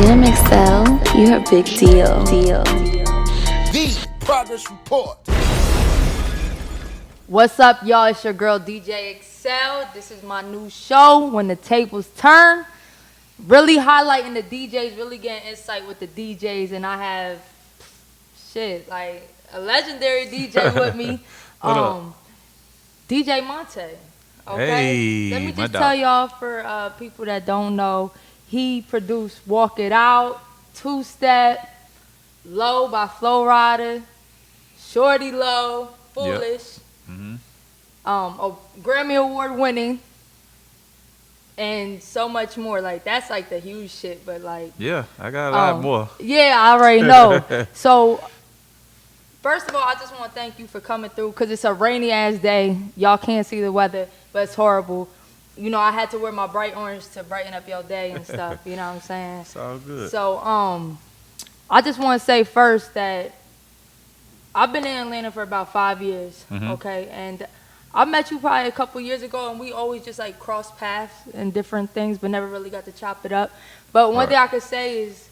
Damn, eXeL, you're a big deal. The Progress Report. What's up, y'all? It's your girl, DJ eXeL. This is my new show, When the Tables Turn. Really highlighting the DJs, really getting insight with the DJs. And I have, like a legendary DJ with me, DJ Montay. Okay? Hey, let me just my tell dog. y'all for people that don't know, he produced Walk It Out, Two Step, Low by Flo Rida, Shorty Low, Foolish. Grammy Award winning, and so much more. Like, that's like the huge shit, but like, Yeah, I got a lot more. yeah, I already know. So first of all, I just want to thank you for coming through, because it's a rainy ass day. Y'all can't see the weather, but it's horrible. You know, I had to wear my bright orange to brighten up your day and stuff. You know what I'm saying? It's all good. So I just want to say first that I've been in Atlanta for about 5 years. Okay, and I met you probably a couple years ago, and we always just like crossed paths and different things, but never really got to chop it up. But one thing I could say is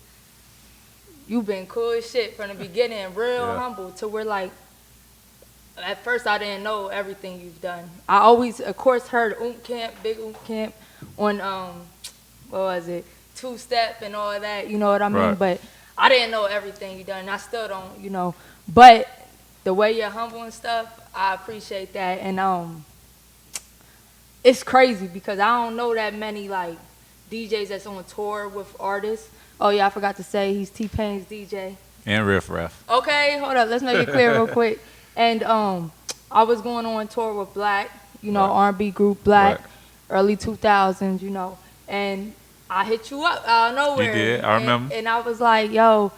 you've been cool as shit from the beginning, real humble, to where like at first I didn't know everything you've done. I always, of course, heard Camp, Big Camp on what was it, Two Step and all of that. You know what I mean? Right. But I didn't know everything you done. And I still don't, you know. But the way you're humble and stuff, I appreciate that. And it's crazy because I don't know that many like DJs that's on tour with artists. Oh yeah, I forgot to say he's T-Pain's DJ. And Riff Raff. Okay, hold up, let's make it clear real quick. And I was going on tour with Black, you know, R&B group Black, early 2000s, you know, and I hit you up out of nowhere. You did, I remember. And I was like, yo,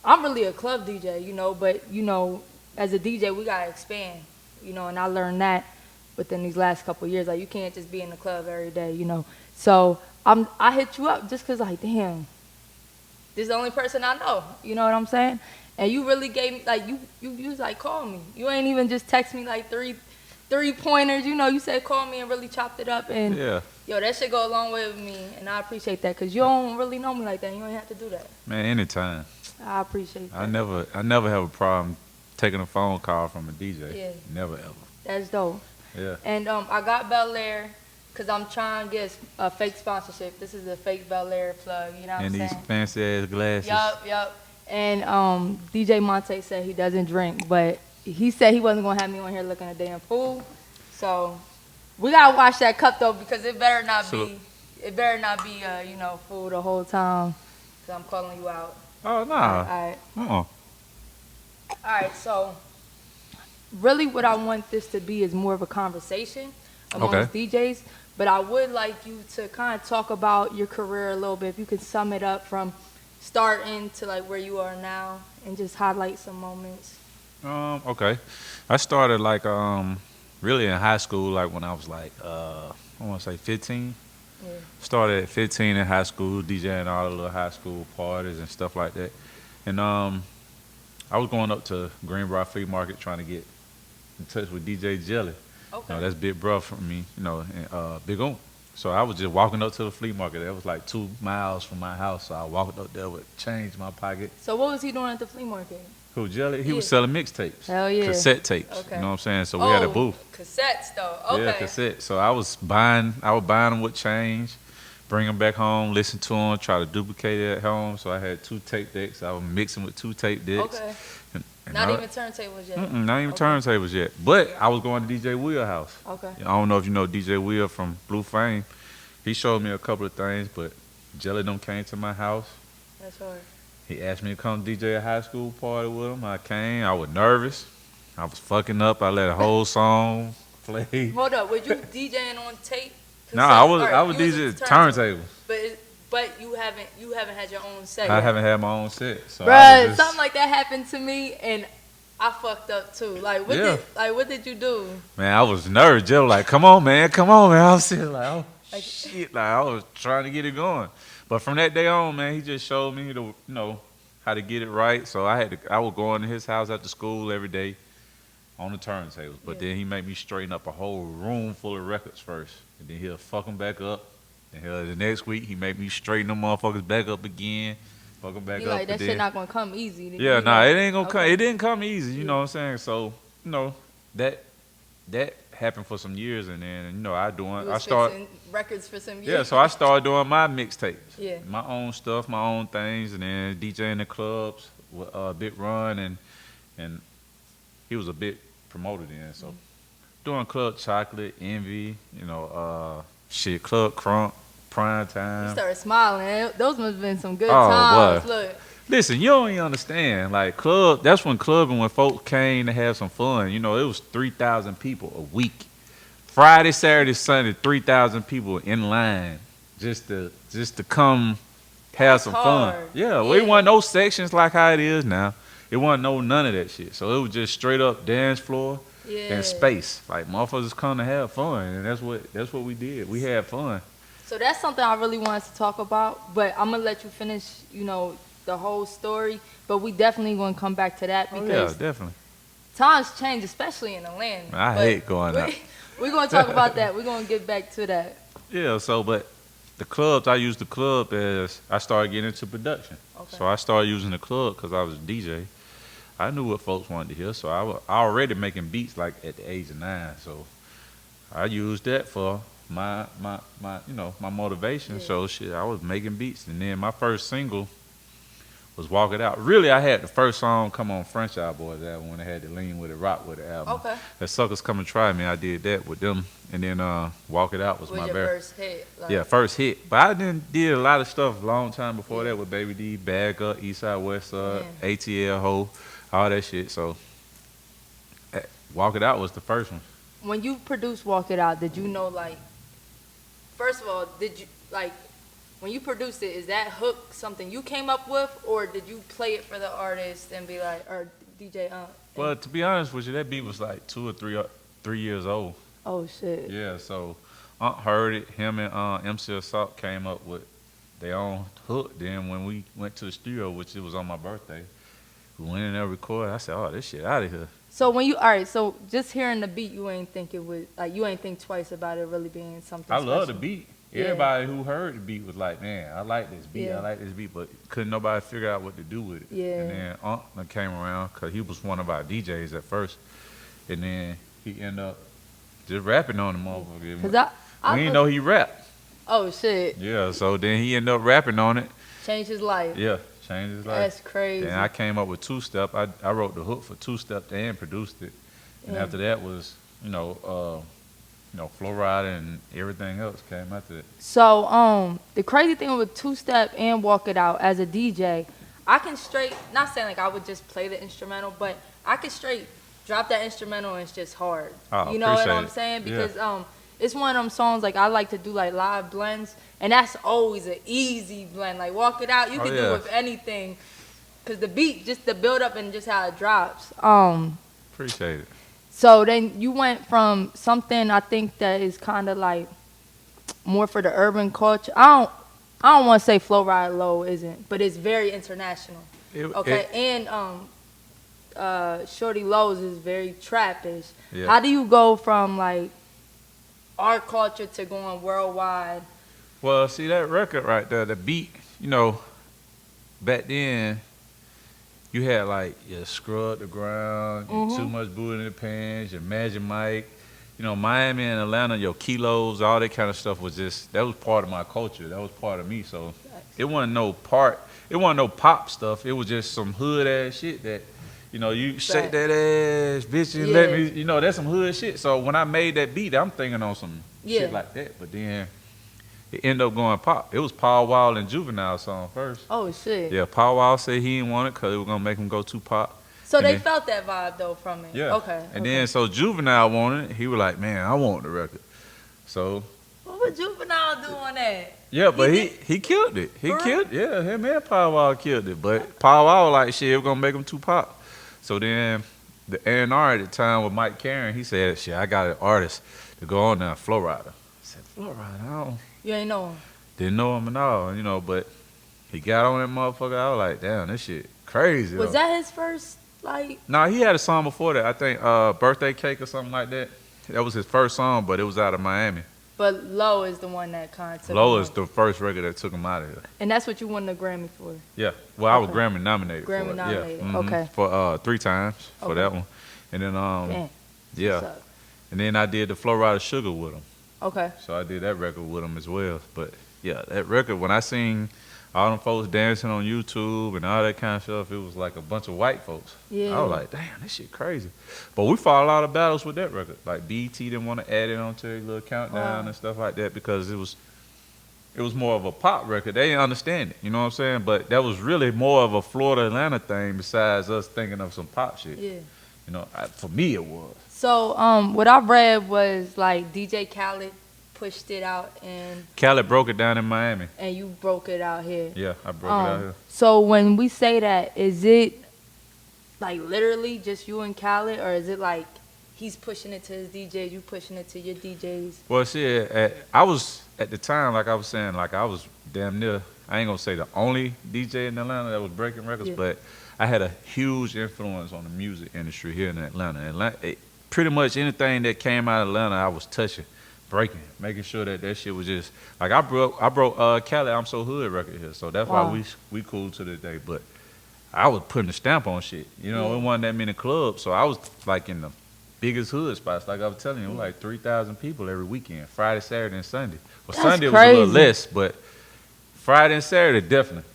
I'm really a club DJ, you know, but, you know, as a DJ, we got to expand, you know, and I learned that within these last couple of years. Like, you can't just be in the club every day, you know. So I hit you up just because, like, damn, this is the only person I know, you know what I'm saying? And you really gave me, like, you was like, call me. You ain't even just text me, like, three pointers, you know. You said call me and really chopped it up. And, yo, that shit go a long way with me, and I appreciate that because you don't really know me like that. You ain't have to do that. Man, anytime. I appreciate that. I never have a problem taking a phone call from a DJ. Yeah. Never ever. That's dope. Yeah. And I got Bel Air because I'm trying to get a fake sponsorship. This is a fake Bel Air plug, you know what I'm saying? And these fancy ass glasses. Yup. And DJ Montay said he doesn't drink, but he said he wasn't gonna have me on here looking a damn fool. So we gotta watch that cup though, because it better not be you know, fool the whole time. Cause I'm calling you out. Oh nah. All right. So really, what I want this to be is more of a conversation amongst DJs. But I would like you to kind of talk about your career a little bit. If you could sum it up from starting to like where you are now, and just highlight some moments. Okay. I started like really in high school, like when I was like I want to say 15. Yeah. Started at 15 in high school, DJing all the little high school parties and stuff like that. And I was going up to Greenbrier Flea Market trying to get in touch with DJ Jelly. Okay. You know, that's big bruh from me, you know, and Big O. So I was just walking up to the flea market. That was like 2 miles from my house. So I walked up there with change in my pocket. So what was he doing at the flea market? Who, Jelly? He was selling mixtapes. Hell yeah. Cassette tapes. Okay. You know what I'm saying? So we had a booth. Cassettes though. Okay. Yeah, cassette. So I was buying them with change, bring them back home, listen to them, try to duplicate it at home. So I had 2 tape decks. I was mixing with 2 tape decks. Okay. And Not even turntables yet. not even turntables yet. But I was going to DJ Will house. Okay. I don't know if you know DJ Will from Blue Fame. He showed me a couple of things, but Jelly them came to my house. That's hard. He asked me to come DJ a high school party with him. I came. I was nervous. I was fucking up. I let a whole song play. Hold up. Was you DJing on tape? No, I was DJing turntables. But you haven't had your own set. I haven't had my own set. So Bruh, something like that happened to me, and I fucked up too. Like, what did you do? Man, I was nervous. Jelly like, come on, man. I was sitting like, oh, shit. Like, I was trying to get it going. But from that day on, man, he just showed me, how to get it right. So I would go into his house after school every day on the turntables. But then he made me straighten up a whole room full of records first. And then he'll fuck them back up. And the next week, he made me straighten them motherfuckers back up again. Fuck them back You up. like, that then, shit not gonna come easy. yeah, nah, it ain't gonna come. Okay. It didn't come easy. You know what I'm saying? So, that happened for some years, and then I started records for some years. Yeah, so I started doing my mixtapes. Yeah. My own stuff, my own things, and then DJing the clubs with Big Run, and he was a big promoter then. So doing Club Chocolate, Envy, Club Crunk, Prime Time. You started smiling. Those must have been some good Oh, times. boy. Look. Listen, you don't even understand. Like that's when clubbing, when folks came to have some fun. It was 3,000 people a week. Friday, Saturday, Sunday, 3,000 people in line just to come have some fun. Yeah, well, it wasn't no sections like how it is now. It wasn't none of that shit. So it was just straight up dance floor and space. Like motherfuckers come to have fun, and that's what we did. We had fun. So that's something I really wanted to talk about, but I'm gonna let you finish, the whole story. But we definitely gonna come back to that because definitely. Times change, especially in Atlanta. I hate going out. We're gonna talk about that. We're gonna get back to that. Yeah. So, but the clubs, I used the club as I started getting into production. Okay. So I started using the club because I was a DJ. I knew what folks wanted to hear, so I was already making beats like at the age of 9. So I used that for my motivation. Yeah. So shit, I was making beats, and then my first single was Walk It Out. Really, I had the first song come on French Out Boys album when they had the Lean With It, Rock With It album. Okay. That Suckers Come and Try Me, I did that with them, and then Walk It Out was my your very first hit. yeah, first hit. But I did a lot of stuff a long time before that with Baby D, Bag Up, East Side, West Side, ATL, Ho, all that shit. So Walk It Out was the first one. When you produced Walk It Out, did you know, first of all, did you, when you produced it, is that hook something you came up with, or did you play it for the artist and be like, or DJ? Well, to be honest with you, that beat was like 2 or 3 years old. Oh, shit. Yeah, so heard it. Him and MC Assault came up with their own hook. Then when we went to the studio, which it was on my birthday, we went in there and recorded. I said, oh, this shit out of here. So so just hearing the beat, you ain't think it would, you ain't think twice about it really being something I special. love the beat. Yeah. Everybody who heard the beat was like, man, I like this beat. Yeah. I like this beat, but couldn't nobody figure out what to do with it. Yeah. And then came around because he was one of our DJs at first. And then he ended up just rapping on the motherfucker. Because I didn't know he rapped. Oh, shit. Yeah, so then he ended up rapping on it. Changed his life. Yeah, changed his life. That's crazy. And I came up with Two Step. I wrote the hook for Two Step and produced it. And after that was, Flow Rider and everything else came after it. So, the crazy thing with Two Step and Walk It Out, as a DJ, I can straight, not saying I would just play the instrumental, but I can straight drop that instrumental and it's just hard. Oh, you know what I'm appreciate it. saying? Because it's one of them songs, I like to do live blends, and that's always an easy blend. Walk It Out, you can do with anything, because the beat, just the build up and just how it drops. Appreciate it. So then you went from something I think that is kind of more for the urban culture. I don't want to say Flow Ride Low isn't, but it's very international. And Shorty Lowe's is very trappish. Yeah. How do you go from our culture to going worldwide? Well, see that record right there, the beat, back then you had your Scrub the Ground, your Too Much Booty in the Pants, your Magic Mike, Miami and Atlanta, your Kilos, all that kind of stuff that was part of my culture. That was part of me. So it wasn't no pop stuff. It was just some hood ass shit that, you shake that ass, bitch, and let me, that's some hood shit. So when I made that beat, I'm thinking on some shit like that. But then it ended up going pop. It was Paul Wall and Juvenile song first. Oh, shit. Yeah, Paul Wall said he didn't want it because it was going to make him go too pop. So and they then, felt that vibe, though, from it? Yeah. Okay. And then, so Juvenile wanted it. He was like, man, I want the record. So. What would Juvenile do on that? Yeah, but he killed it. He killed it. Yeah, him and Paul Wall killed it. But Paul Wall like, shit, we're going to make him too pop. So then the A&R at the time with Mike Karen, he said, shit, I got an artist to go on there, Flow Rider. I said, Flow Rider? I don't. You ain't know him? Didn't know him at all, but he got on that motherfucker. I was like, damn, this shit crazy. Was that his first, No, he had a song before that. I think Birthday Cake or something like that. That was his first song, but it was out of Miami. But Low is the one that kind of took Low him is out. the first record that took him out of here. And that's what you won the Grammy for. Yeah. Well, I was Okay. Grammy nominated for Grammy it. nominated. Yeah. Okay. For 3 times for Okay. that one. And then Damn. yeah. What's up? And then I did the Flow Rider Sugar with him. Okay. So I did that record with him as well. But yeah, that record, when I seen all them folks dancing on YouTube and all that kind of stuff, it was like a bunch of white folks. Yeah. I was like, damn, this shit crazy. But we fought a lot of battles with that record. Like BET didn't want to add it onto a little countdown and stuff like that because it was more of a pop record. They didn't understand it, you know what I'm saying? But that was really more of a Florida Atlanta thing besides us thinking of some pop shit. Yeah. You know, for me it was. So what I read was like DJ Khaled pushed it out and Khaled broke it down in Miami. you broke it out here. Yeah, I broke it out here. So when we say that, is it like literally just you and Khaled, or is it like he's pushing it to his DJs, you pushing it to your DJs? Well, see, I was at the time, like I was saying, like I was damn near, I ain't gonna say the only DJ in Atlanta that was breaking records, but I had a huge influence on the music industry here in Atlanta. Pretty much anything that came out of Atlanta, I was touching, breaking, making sure that shit was just like I broke Khaled I'm So Hood record here, so that's why we cool to this day. But I was putting a stamp on shit, you know. It wasn't that many clubs, so I was like in the biggest hood spots. Like I was telling you, it was like 3,000 people every weekend, Friday, Saturday, and Sunday. Well, That's Sunday crazy. was a little less, but Friday and Saturday definitely.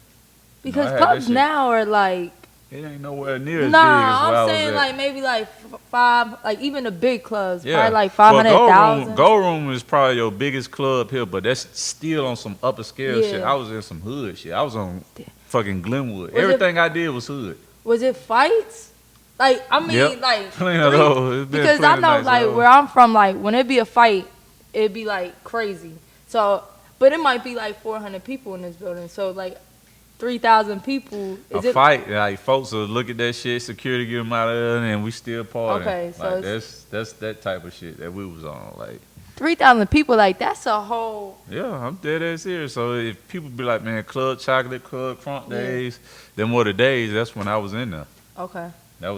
Because I had that clubs shit. now are like, It ain't nowhere near as big as nah, where I I'm was saying at. like maybe like 5, like even the big clubs, Yeah. probably like Well, 500,000. Go Room is probably your biggest club here, but that's still on some upper scale Yeah. shit. I was in some hood shit. I was on fucking Glenwood. Was Everything I did was hood. Was it fights? Like I mean, Yep. like Plenty of those. It's been because I plenty know nights like of those. where I'm from, like when it be a fight, it'd be like crazy. So, but it might be like 400 people in this building. So like 3,000 people. Is A it fight, like folks will look at that shit, security get them out of there, and we still partying. Okay, so like that's that type of shit that we was on. Like 3,000 people? Like that's a whole. yeah, I'm dead ass serious. So if people be like, man, Club Chocolate, Club Crunk Yeah. days, them were the days. That's when I was in there. Okay. That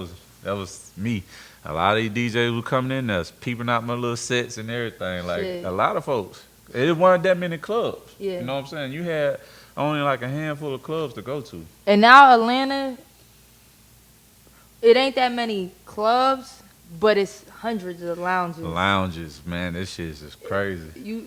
was me. A lot of these DJs were coming in there, peeping out my little sets and everything. Like Shit. a lot of folks. It wasn't that many clubs. Yeah. You know what I'm saying? You had only like a handful of clubs to go to. And now Atlanta, it ain't that many clubs, but it's hundreds of lounges. Lounges, man, this shit is just crazy. You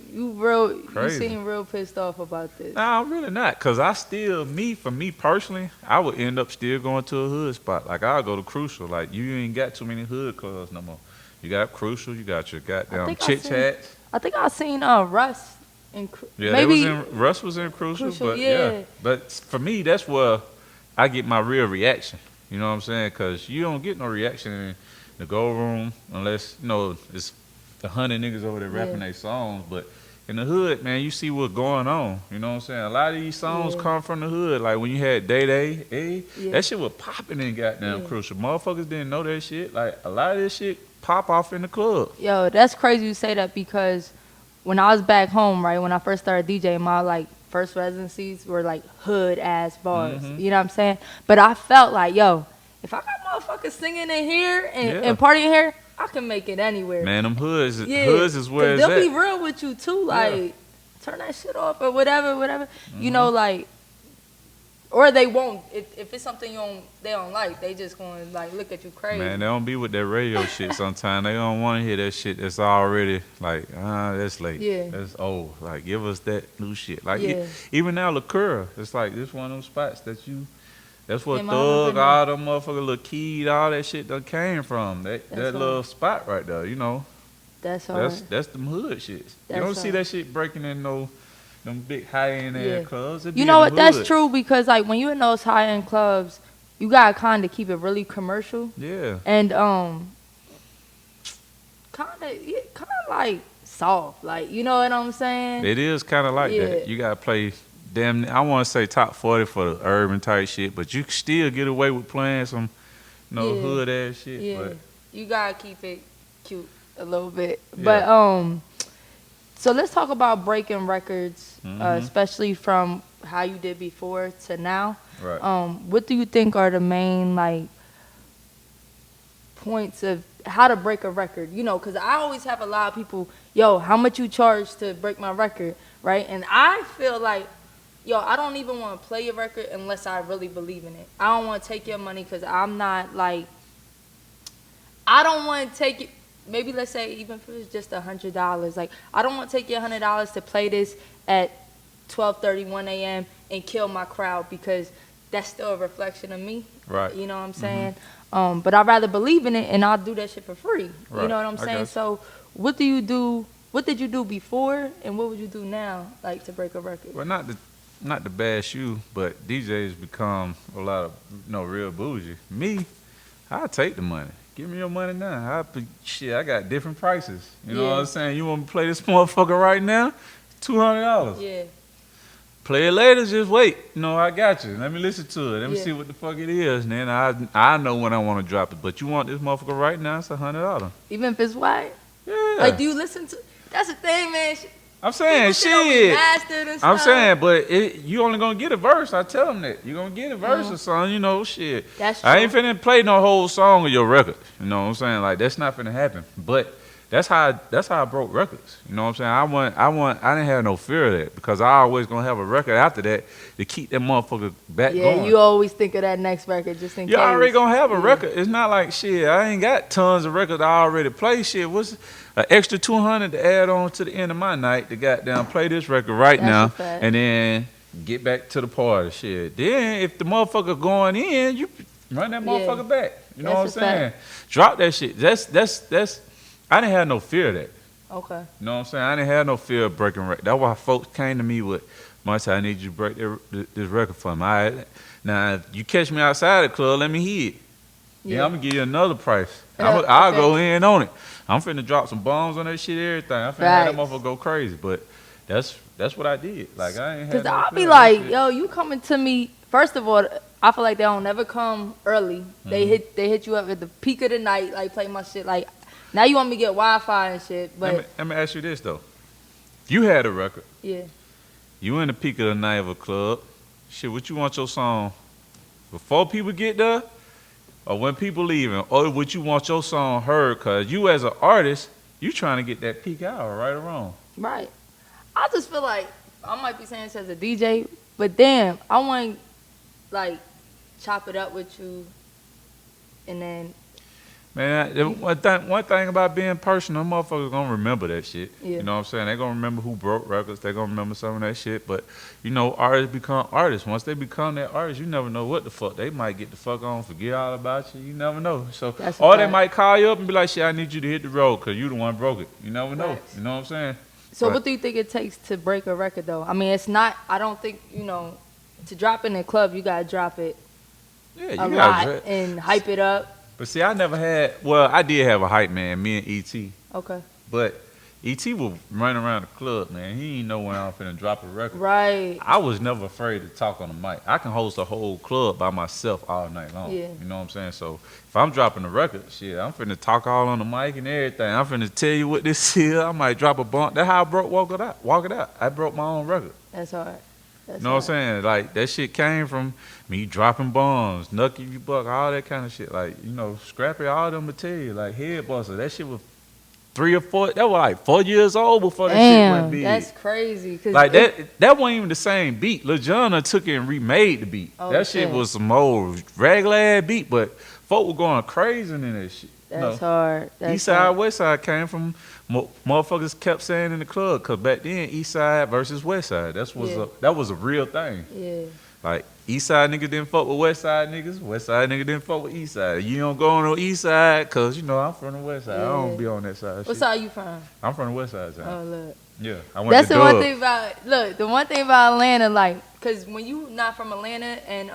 Crazy. seem real pissed off about this. Nah, I'm really not. Cause I still, for me personally, I would end up still going to a hood spot. Like I'll go to Crucial. Like you ain't got too many hood clubs no more. You got Crucial, you got your goddamn think I Chit seen- Chats. I think I seen Russ and Yeah, maybe Russ was in Crucial, Crucial, but yeah. But for me, that's where I get my real reaction. You know what I'm saying? Cause you don't get no reaction in the Gold Room unless, you know, it's 100 niggas over there rapping their songs. But in the hood, man, you see what's going on. You know what I'm saying? A lot of these songs come from the hood. Like when you had Day, that shit was popping in goddamn Crucial. Motherfuckers didn't know that shit. Like a lot of this shit pop off in the club. Yo, that's crazy you say that because when I was back home, right, when I first started DJing, my like first residencies were like hood ass bars. You know what I'm saying? But I felt like, yo, if I got motherfuckers singing in here and partying here, I can make it anywhere. Man, them hoods is where 'Cause it's they'll at. be real with you too, like turn that shit off or whatever. You know, like, or they won't. If it's something they don't like, they just gonna like look at you crazy. Man, they don't be with that radio shit sometimes. They don't want to hear that shit that's already like, that's late. Yeah. That's old. Like, give us that new shit. Like, Yeah. even now, Liqueur, it's like this one of them spots that's what Yeah, my Thug, mother- all them motherfucker, Lil Keed, all that shit that came from. That That's little hard. spot right there, you know. That's hard. That's them hood shits. You That's don't see hard. that shit breaking in them big high-end ass clubs. It be You in know the what? That's hood. true because like when you in those high end clubs, you gotta kind of keep it really commercial Yeah. and kind of like soft, like you know what I'm saying? It is kind of like Yeah. that. You gotta play damn. I want to say top 40 for the urban type shit, but you can still get away with playing some, Yeah. hood ass shit. Yeah, But you gotta keep it cute a little bit. Yeah. But so let's talk about breaking records, Mm-hmm. especially from how you did before to now. right. What do you think are the main like points of how to break a record, you know, because I always have a lot of people, yo, how much you charge to break my record, right? And I feel like, yo, I don't even want to play your record unless I really believe in it. I don't want to take your money because I'm not like, I don't want to take it. Maybe let's say even if it's just $100, like I don't want to take your $100 to play this at 12:30, 1 a.m. and kill my crowd because that's still a reflection of me. Right. You know what I'm saying? But I'd rather believe in it and I'll do that shit for free. Right. You know what I'm saying? So what do you do? What did you do before and what would you do now, like to break a record? Well, not to bash you, but DJs become a lot of real bougie. Me, I take the money. Give me your money now. I got different prices. You know what I'm saying? You want me to play this motherfucker right now? $200. Yeah. Play it later, just wait. I got you. Let me listen to it. Let me see what the fuck it is. And then I know when I want to drop it. But you want this motherfucker right now, it's $100. Even if it's white? Yeah. Like, do you listen to... That's the thing, man. I'm saying, shit. I'm saying, but you only gonna get a verse. I tell them that. You gonna get a verse or something, shit. That's true. I ain't finna play no whole song of your record. You know what I'm saying? Like, that's not finna happen. But that's how I broke records. You know what I'm saying? I didn't have no fear of that because I always gonna have a record after that to keep that motherfucker back going. Yeah, you always think of that next record just in case. You already gonna have a record. It's not like shit. I ain't got tons of records I already play. Shit, what's an extra 200 to add on to the end of my night to goddamn play this record right now and then get back to the party. Shit. Then if the motherfucker going in, you run that motherfucker back. You know what I'm saying? Drop that shit. That's. I didn't have no fear of that. Okay. You know what I'm saying? I didn't have no fear of breaking records. That's why folks came to me with, Montay, I need you to break this record for me. All right? Now, if you catch me outside the club, let me hear it. Yeah, I'm going to give you another price. I'll go in on it. I'm finna drop some bombs on that shit, everything. I'm finna have that motherfucker go crazy. But that's what I did. Like, I ain't had no I'll fear be of like, that shit. yo, you coming to me. First of all, I feel like they don't never come early. They hit you up at the peak of the night, like play my shit. Like, now you want me to get Wi-Fi and shit. But let me ask you this, though. If you had a record, yeah, you in the peak of the night of a club, shit, what you want your song before people get there or when people leaving? Or would you want your song heard? Because you as an artist, you trying to get that peak hour, right or wrong? Right. I just feel like, I might be saying this as a DJ, but damn, I want to, like, chop it up with you and then... Man, one thing about being personal, motherfuckers gonna remember that shit. Yeah. You know what I'm saying? They gonna remember who broke records. They gonna remember some of that shit. But, artists become artists. Once they become that artist, you never know what the fuck. They might get the fuck on, forget all about you. You never know. So, or they might call you up and be like, shit, I need you to hit the road because you the one broke it. You never know. Right. You know what I'm saying? So what do you think it takes to break a record, though? I mean, it's not, I don't think, to drop in a club, you got to drop it a lot and hype it up. But see, I never had, I did have a hype man, me and E.T. Okay. But E.T. was running around the club, man. He didn't know when I was finna drop a record. Right. I was never afraid to talk on the mic. I can host a whole club by myself all night long. Yeah. You know what I'm saying? So if I'm dropping a record, shit, I'm finna talk all on the mic and everything. I'm finna tell you what this is. I might drop a bump. That's how I broke Walk It Out. I broke my own record. That's hard. You know what I'm saying? Like, that shit came from me dropping bombs, Nucky You Buck, all that kind of shit. Like, Scrappy, all them material, like Headbuster. That shit was 3 or 4, that was like 4 years old before that shit went big. That's crazy. Like, that wasn't even the same beat. Lil Jon took it and remade the beat. Okay. That shit was some old regular ass beat, but folk were going crazy in that shit. That's hard. East Side, West Side came from motherfuckers kept saying in the club, because back then, East Side versus West Side. That was a real thing. Yeah. Like, East Side niggas didn't fuck with West Side niggas. West Side niggas didn't fuck with East Side. You don't go on the East Side because, I'm from the West Side. I don't be on that side. What side you from? I'm from the West Side. Oh, look. Yeah. I went That's to the Dub. one thing about, the one thing about Atlanta, like, because when you not from Atlanta and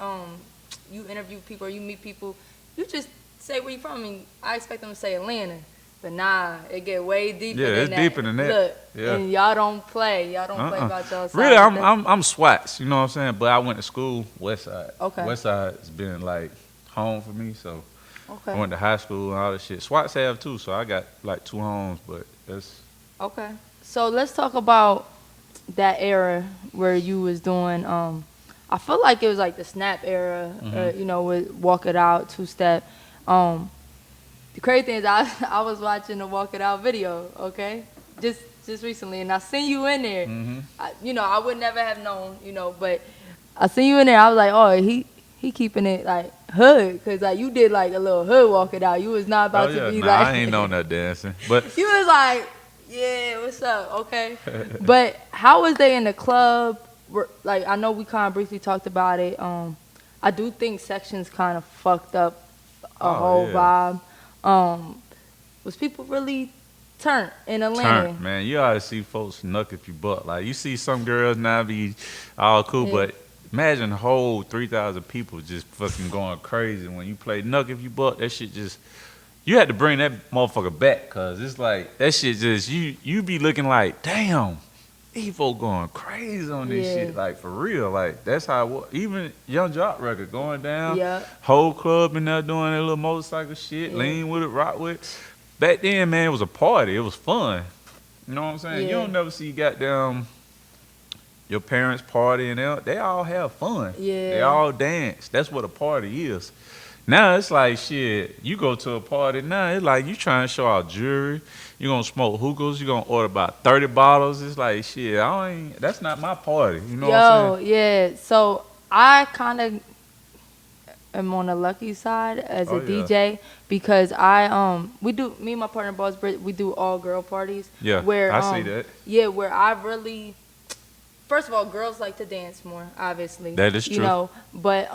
you interview people or you meet people, you just say where you from, and I expect them to say Atlanta. But nah, it get way deeper than that. Yeah, it's deeper than that. Look, yeah. And y'all don't play. Y'all don't play about y'all side. Really, I'm Swats, you know what I'm saying? But I went to school West Side. Okay. West Side's been like home for me, so okay. I went to high school and all that shit. Swats have too, so I got like 2 homes, but that's... Okay. So let's talk about that era where you was doing, I feel like it was like the Snap era, with Walk It Out, 2-Step. the crazy thing is I was watching the Walk It Out video, okay? Just recently, and I seen you in there. I would never have known, but I seen you in there. I was like, oh, he keeping it like hood, cause like you did like a little hood Walk It Out. You was not about to be like. I ain't know that dancing, but you was like, yeah, what's up, okay? But how was they in the club? Like I know we kind of briefly talked about it. I do think sections kind of fucked up a whole vibe. Was people really turned in Atlanta? Man, you ought to see folks knuck if you buck. Like you see some girls now be all cool, but imagine a whole 3,000 people just fucking going crazy when you play knuck if you buck. That shit just, you had to bring that motherfucker back, cause it's like that shit just you be looking like, damn, these folks going crazy on this shit, like for real. Like that's how it was. Even Young Jock record going down, whole club in there doing that little motorcycle shit, lean with it, rock with it. Back then, man, it was a party. It was fun. You know what I'm saying? You don't never see goddamn your parents party and they all have fun. They all dance. That's what a party is. Now it's like shit. You go to a party now, it's like you trying to show out jewelry. You gonna smoke hookahs. You gonna order about 30 bottles. It's like shit. That's not my party. You know what I'm saying? Yeah. So I kind of am on the lucky side as a DJ because me and my partner Boss Brit, we do all girl parties. Yeah, where I see that. Yeah, where I really, first of all, girls like to dance more, obviously. That is true. But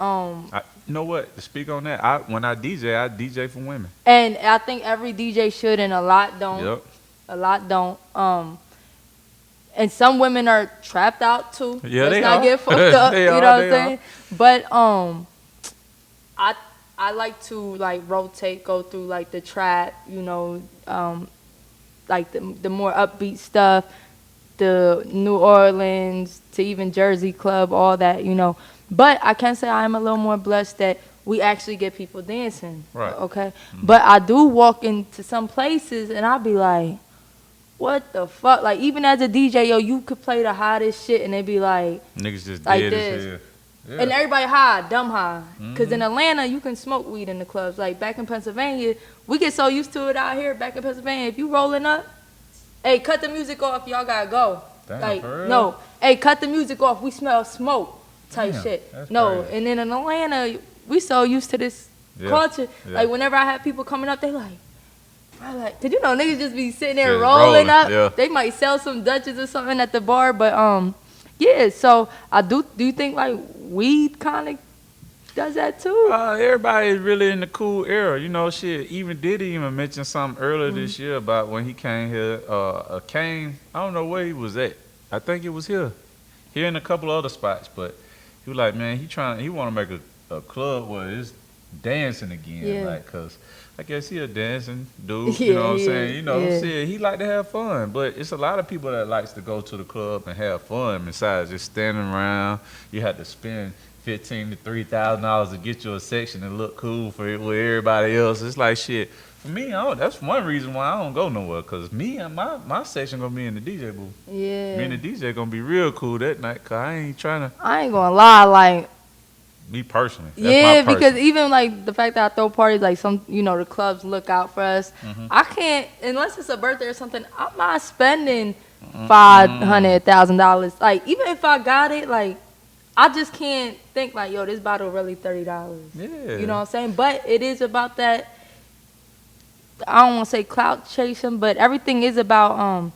you know what? To speak on that, when I DJ for women. And I think every DJ should, and a lot don't. Yep. A lot don't. And some women are trapped out too. Yeah, Let's they not are. get fucked up. They you are, know what they I'm saying? But I like to like rotate, go through like the trap, like the more upbeat stuff, the New Orleans to even Jersey club, all that, But I can say I'm a little more blessed that we actually get people dancing. Right. Okay. But I do walk into some places and I'll be like, what the fuck? Like even as a DJ, you could play the hottest shit and they be like, niggas just like dead this. as hell. Yeah. And everybody high, dumb high. Because in Atlanta, you can smoke weed in the clubs. Like back in Pennsylvania, we get so used to it out here. Back in Pennsylvania, if you rolling up, hey, cut the music off. Y'all got to go. Damn, like, for real? no. Hey, cut the music off. We smell smoke type shit. No. Crazy. And then in Atlanta, we so used to this culture. Yeah. Like whenever I have people coming up, they like, did you know niggas just be sitting there rolling up? Yeah. They might sell some Dutches or something at the bar. But, yeah, so do you think like weed kind of does that too? Everybody is really in the cool era, shit. Even Diddy even mentioned something earlier this year about when he came here. I don't know where he was at. I think it was here in a couple other spots. But he was like, man, he want to make a club where it's dancing again, like, cause I guess he a dancing dude. You know what I'm saying? Shit, he like to have fun, but it's a lot of people that likes to go to the club and have fun. Besides just standing around, you have to spend $1,500 to $3,000 to get you a section and look cool with everybody else. It's like shit. For me, that's one reason why I don't go nowhere. Cause me and my section gonna be in the DJ booth. Yeah. Me and the DJ gonna be real cool that night. Cause I ain't gonna lie, like. Me personally. That's because even like the fact that I throw parties, like some, the clubs look out for us. I can't, unless it's a birthday or something, I'm not spending $500, $1,000. Like even if I got it, like I just can't think like, yo, this bottle really $30. Yeah. You know what I'm saying? But it is about that. I don't want to say clout chasing, but everything is about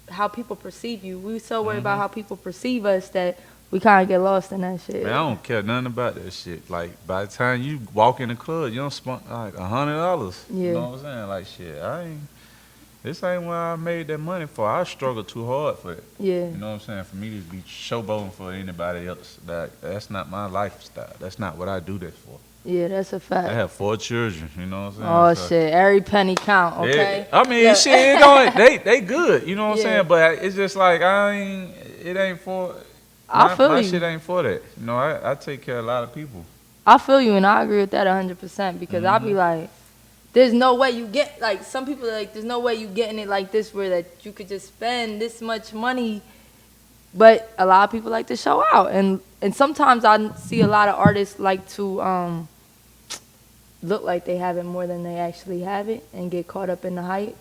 how people perceive you. We so worried about how people perceive us that we kind of get lost in that shit. Man, I don't care nothing about that shit. Like, by the time you walk in the club, you don't spend like $100. Yeah. You know what I'm saying? Like, shit, this ain't what I made that money for. I struggle too hard for it. Yeah. You know what I'm saying? For me to be showboating for anybody else, that's not my lifestyle. That's not what I do that for. Yeah, that's a fact. I have 4 children, you know what I'm saying? Oh, shit. Every penny count, okay? I mean, shit, they good, you know what I'm saying? But it's just like, it ain't for... My shit ain't for that. I take care of a lot of people. I feel you, and I agree with that 100% because I be like, there's no way you get, like, some people are like, there's no way you getting it like this where that you could just spend this much money. But a lot of people like to show out. And sometimes I see a lot of artists like to look like they have it more than they actually have it and get caught up in the hype.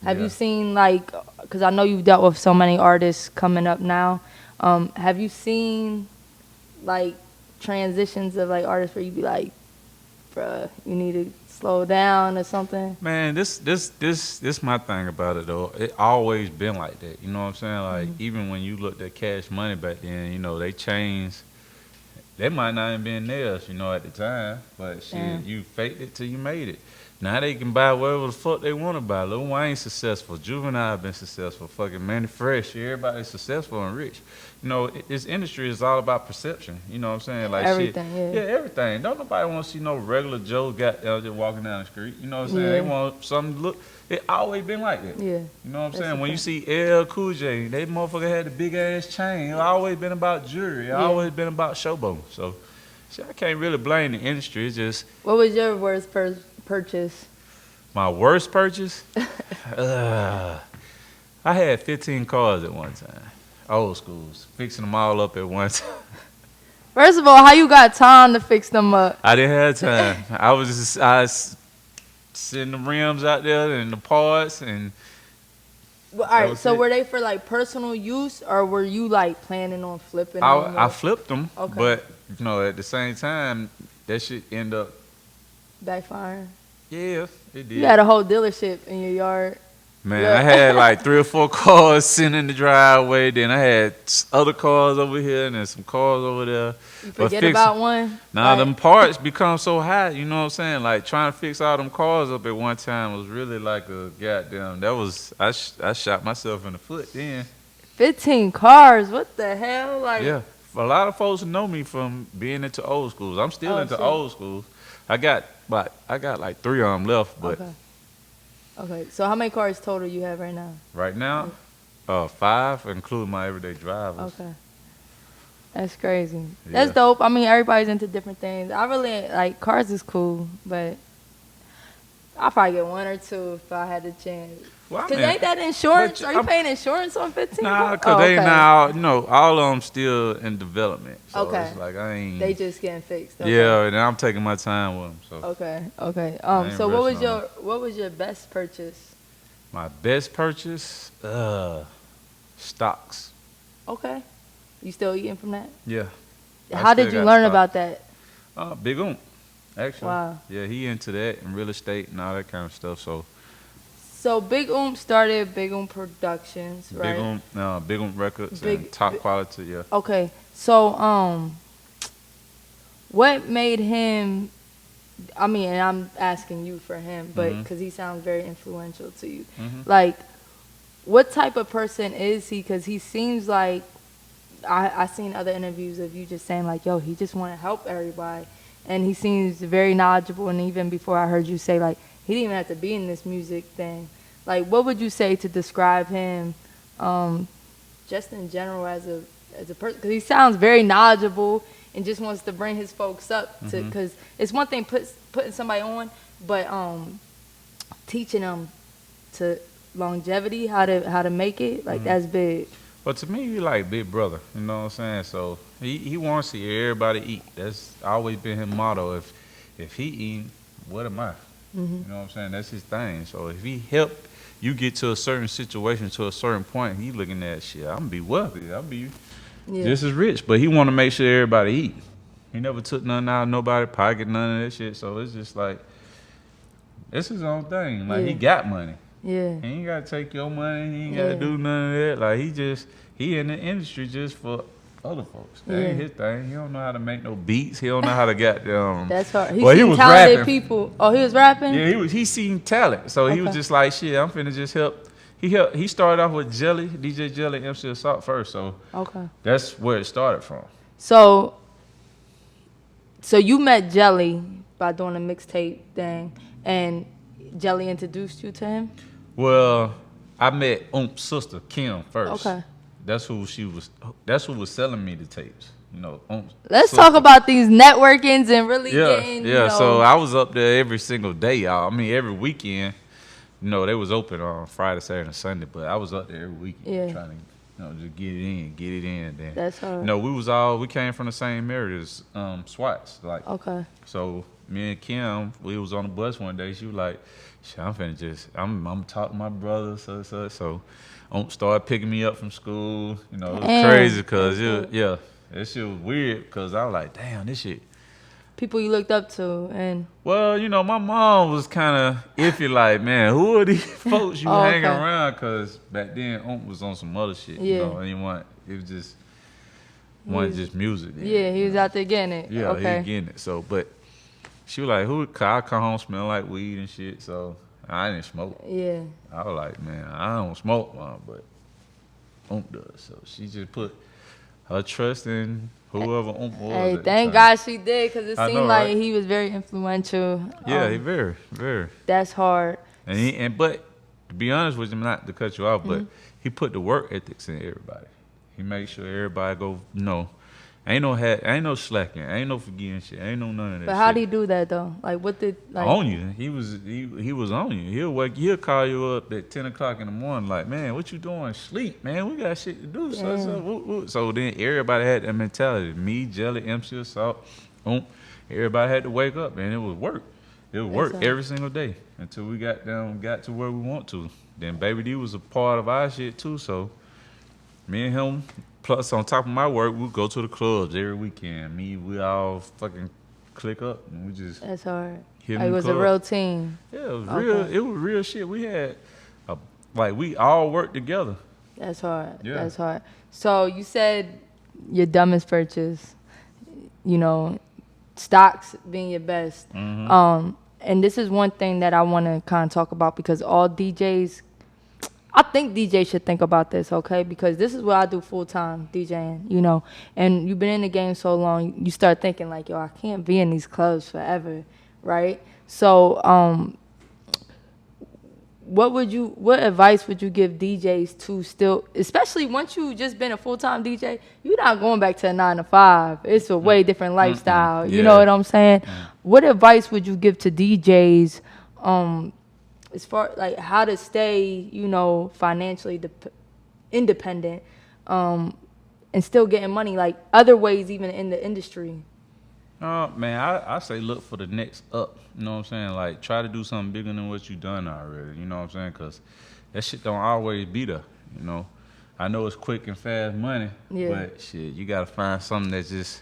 Have Yeah. you seen, like, because I know you've dealt with so many artists coming up now, have you seen, like, transitions of, like, artists where you be like, bruh, you need to slow down or something? Man, this my thing about it though. It always been like that. You know what I'm saying? Like even when you looked at Cash Money back then, you know, they changed. They might not have been theirs, you know, at the time. But shit, you faked it till you made it. Now they can buy whatever the fuck they want to buy. Lil Wayne successful. Juvenile been successful. Fucking Manny Fresh. Everybody's successful and rich. You know, this industry is all about perception. You know what I'm saying? Like Everything, shit. yeah. Yeah, everything. Don't nobody want to see no regular Joe got just walking down the street. You know what I'm saying? They want something to look. It always been like that. Yeah. You know what I'm That's saying? the When you thing. see LL Cool J, they motherfucker had the big ass chain. It always been about jewelry. It always been about showboat. So, shit, I can't really blame the industry. It's just What was your worst purchase? my worst purchase. I had 15 cars at one time. Old schools, fixing them all up at one time. First of all, how you got time to fix them up? I didn't have time. I was sending the rims out there and the parts and. Well, all right, was so it. were they for like personal use, or were you like planning on flipping them? I flipped them, Okay. but you know at the same time that shit end up. Backfiring. Yeah, it did. You had a whole dealership in your yard. Man, Yeah. I had like 3 or 4 cars sitting in the driveway. Then I had other cars over here and then some cars over there. You But forget about one. Nah, Like, them parts become so high. You know what I'm saying? Like trying to fix all them cars up at one time was really like a goddamn. That was I shot myself in the foot then. 15 cars. What the hell? Like, Yeah, a lot of folks know me from being into old schools. I'm still Oh, into shit. old schools. I got like 3 of them left, but Okay. Okay. So how many cars total you have right now? right now, 5, including my everyday drivers. Okay. That's crazy. Yeah. That's dope. I mean, everybody's into different things. I really like cars is cool, but I'll probably get 1 or 2 if I had the chance. Well, I Cause mean, ain't that insurance? but Are you I'm- paying insurance on 15? Nah, cars? cause Oh, they okay. now, you know, all of them still in development. So Okay. it's like I ain't. They just getting fixed. Okay. Yeah, and I'm taking my time with them. So Okay. Okay. I ain't So what was rushing on what was your best purchase? my best purchase, stocks. Okay. You still eating from that? Yeah. I How still did you got learn stock. about that? Big actually. Wow. Yeah, he into that and real estate and all that kind of stuff. So So Big started Big Productions, right? Big Records Big- and top quality. Yeah. Okay. So what made him? I mean, and I'm asking you for him, but Mhm. because he sounds very influential to you. Mhm. Like, what type of person is he? Because he seems like I seen other interviews of you just saying like, yo, he just want to help everybody, and he seems very knowledgeable. And even before I heard you say like he didn't even have to be in this music thing. Like, what would you say to describe him, just in general as a person? Because he sounds very knowledgeable and just wants to bring his folks up to. Because it's one thing putting somebody on, but teaching them to longevity, how to make it, like that's big. But to me, he like big brother. You know what I'm saying? So he wants to see everybody eat. That's always been his motto. If he eating, what am I? You know what I'm saying? That's his thing. So if he help you get to a certain situation, to a certain point, he looking at shit. I'm gonna be wealthy. I'll be just as rich. But he want to make sure everybody eat. He never took nothing out of nobody's pocket, none of that shit. So it's just like it's his own thing. Like he got money. Yeah. He ain't gotta take your money. He ain't gotta do none of that. Like he in the industry just for other folks. That ain't his thing. He don't know how to make no beats. He don't know how to goddamn. That's hard. Well, he seen was talented rapping. people. Oh, he was rapping? Yeah, he seen talent. So he was just like, shit, I'm finna just help. He started off with Jelly, DJ Jelly, MC Assault first. So Okay. that's where it started from. So you met Jelly by doing a mixtape thing, and Jelly introduced you to him? Well, I met Oomp's sister, Kim, first. Okay. That's who was selling me the tapes. You know, Oomp's Let's sister. talk about these networkings and really getting, Yeah. you know, So I was up there every single day, y'all. I mean, every weekend. You know, they was open on Friday, Saturday, and Sunday, but I was up there every weekend trying to, just get it in. Then, That's hard. we came from the same area as SWATs, like. Okay. So me and Kim, we was on the bus one day. She was like, shit, I'm talking to my brother, so started picking me up from school. You know, it was crazy because that shit was weird because I was like, damn, this shit. People you looked up to, and well, you know, my mom was kind of iffy, like, man, who are these folks you hanging around? Because back then, was on some other shit, you know, and it wasn't just music. Yeah, he was out there getting it. Yeah, he was getting it. So, but she was like, I come home smelling like weed and shit, so I didn't smoke. Yeah. I was like, man, I don't smoke, Mom, but does. So she just put her trust in whoever was. Hey, thank God she did, because it seemed like he was very influential. Yeah, he very, very. That's hard. But to be honest with you, not to cut you off, but he put the work ethics in everybody. He made sure everybody go, ain't no slacking, ain't no forgetting shit, ain't no none of that. But how did he do that though? Like, what did on you? He was on you. He'll call you up at 10 o'clock in the morning, like, man, what you doing? Sleep, man. We got shit to do. So then everybody had that mentality. Me, Jelly, MC Assault, everybody had to wake up, and it was work. It was work every single day until we got to where we want to. Then Baby D was a part of our shit too, so me and him, plus on top of my work, we go to the clubs every weekend. We all fucking click up and we just. That's hard. It was a real team. Yeah, it was real. It was real shit. We had, we all worked together. That's hard. Yeah. That's hard. So you said your dumbest purchase, stocks being your best. Mm-hmm. And this is one thing that I want to kind of talk about, because all DJs, I think DJs should think about this, okay? Because this is what I do full-time, DJing, And you've been in the game so long, you start thinking like, I can't be in these clubs forever, right? So what advice would you give DJs to still, especially once you just been a full-time DJ, you're not going back to a 9 to 5. It's a way different lifestyle. Yeah. You know what I'm saying? What advice would you give to DJs as far like how to stay, financially independent, and still getting money, like other ways even in the industry? Man, I say look for the next up. You know what I'm saying? Like, try to do something bigger than what you done already. You know what I'm saying? Because that shit don't always be there, I know it's quick and fast money, but shit, you got to find something that's just,